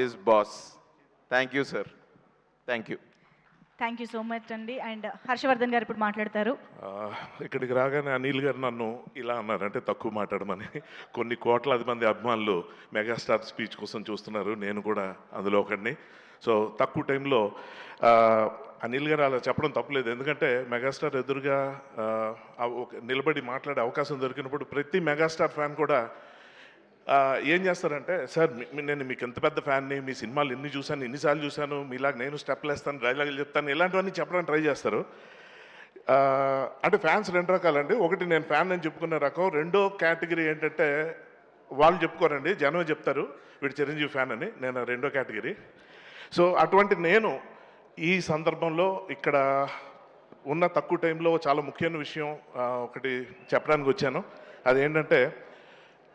is boss. Thank you, sir. Thank you. Thank you so much అండి. And Harshavardhan గారు ఇప్పుడు మాట్లాడతారు. ఇక్కడికి రాగానే అనిల్ గారు నన్ను ఇలా అన్నారు, అంటే తక్కువ మాట్లాడమని. కొన్ని కోట్లాది మంది అభిమానులు మెగాస్టార్ స్పీచ్ కోసం చూస్తున్నారు, నేను కూడా అందులో ఒకడిని. సో తక్కువ టైంలో అనిల్ గారు అలా చెప్పడం తప్పులేదు, ఎందుకంటే మెగాస్టార్ ఎదురుగా నిలబడి మాట్లాడే అవకాశం దొరికినప్పుడు ప్రతి మెగాస్టార్ ఫ్యాన్ కూడా ఏం చేస్తారంటే, సార్ నేను మీకు ఎంత పెద్ద ఫ్యాన్ని, మీ సినిమాలు ఎన్ని చూశాను, ఎన్నిసార్లు చూశాను, మీలాగా నేను స్టెప్లు వేస్తాను, డైలాగులు చెప్తాను, ఇలాంటివన్నీ చెప్పడానికి ట్రై చేస్తారు. అంటే ఫ్యాన్స్ రెండు రకాలండి. ఒకటి నేను ఫ్యాన్ అని చెప్పుకునే రకం, రెండో కేటగిరీ ఏంటంటే వాళ్ళు చెప్పుకోరండి, జనం చెప్తారు వీడు చిరంజీవి ఫ్యాన్ అని. నేను రెండో కేటగిరీ. సో అటువంటి నేను ఈ సందర్భంలో ఇక్కడ ఉన్న తక్కువ టైంలో చాలా ముఖ్యమైన విషయం ఒకటి చెప్పడానికి వచ్చాను. అదేంటంటే,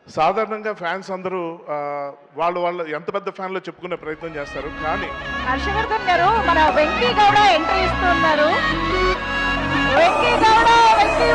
సాధారణంగా ఫ్యాన్స్ అందరూ వాళ్ళు ఎంత పెద్ద ఫ్యాన్లో చెప్పుకునే ప్రయత్నం చేస్తారు, కానీ హర్షవర్ధన్ గారు మన వెంకీ గౌడ ఎంట్రీ ఇస్తున్నారు. Venky Gowda, Venky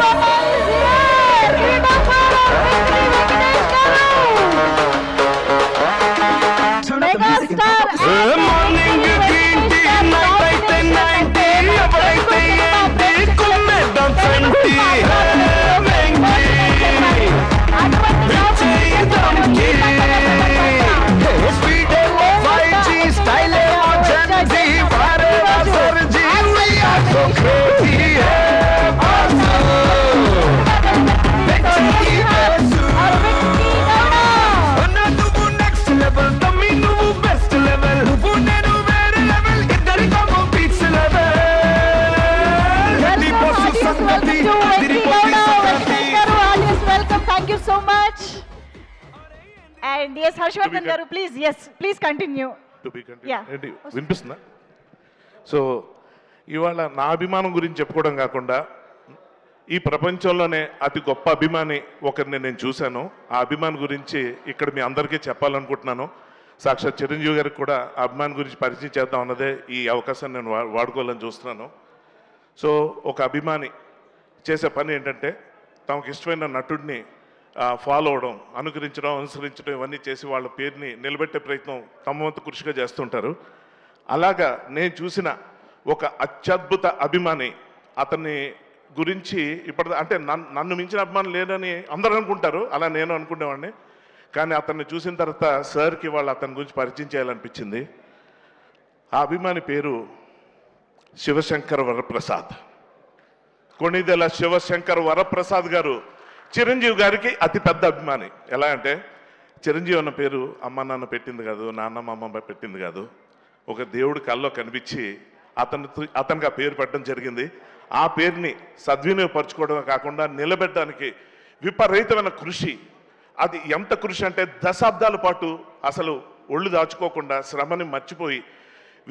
And yes, Harshvardhan garu, please continue. To be continued. వినిపిస్తుందా? సో ఇవాళ నా అభిమానం గురించి చెప్పుకోవడం కాకుండా, ఈ ప్రపంచంలోనే అతి గొప్ప అభిమాని ఒకరిని నేను చూశాను. ఆ అభిమాని గురించి ఇక్కడ మీ అందరికీ చెప్పాలనుకుంటున్నాను. సాక్షాత్ చిరంజీవి గారికి కూడా ఆ అభిమాని గురించి పరిచయం చేద్దాం అన్నదే ఈ అవకాశాన్ని నేను వాడుకోవాలని చూస్తున్నాను. సో ఒక అభిమాని చేసే పని ఏంటంటే, తమకు ఇష్టమైన నటుడిని ఫాలో అవడం, అనుకరించడం, అనుసరించడం, ఇవన్నీ చేసి వాళ్ళ పేరుని నిలబెట్టే ప్రయత్నం తమ వంతు కృషిగా చేస్తుంటారు. అలాగా నేను చూసిన ఒక అత్యద్భుత అభిమాని, అతన్ని గురించి అంటే నన్ను మించిన అభిమానం లేదని అందరూ అనుకుంటారు, అలా నేను అనుకునేవాడిని. కానీ అతన్ని చూసిన తర్వాత సార్కి వాళ్ళు అతని గురించి పరిచయం చేయాలనిపించింది. ఆ అభిమాని పేరు శివశంకర్ వరప్రసాద్. కొణిదెల శివశంకర్ వరప్రసాద్ గారు చిరంజీవి గారికి అతి పెద్ద అభిమాని. ఎలా అంటే, చిరంజీవి అన్న పేరు అమ్మ నాన్న పెట్టింది కాదు, నాన్న మా అమ్మ పెట్టింది కాదు, ఒక దేవుడి కల్లో కనిపించి అతనికి ఆ పేరు పెట్టడం జరిగింది. ఆ పేరుని సద్వినియోగపరచుకోవడమే కాకుండా నిలబెట్టడానికి విపరీతమైన కృషి. అది ఎంత కృషి అంటే, దశాబ్దాల పాటు అసలు ఒళ్ళు దాచుకోకుండా శ్రమని మర్చిపోయి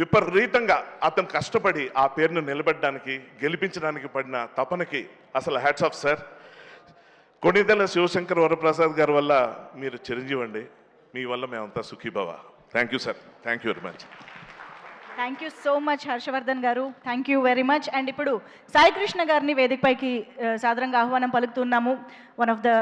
విపరీతంగా అతను కష్టపడి ఆ పేరును నిలబెట్టడానికి, గెలిపించడానికి పడిన తపనకి అసలు hats off sir. Konidela Shivashankar Varaprasad గారి వల్ల మీరు చిరంజీవి అండి, మీ వల్ల మేమంతా సుఖీభవ. Thank you sir, thank you very much. Thank you so much Harshavardhan గారు, thank you very much. And ఇప్పుడు సాయి కృష్ణ గారిని వేదికపైకి సాదరంగా ఆహ్వానం పలుకుతున్నాము. One of the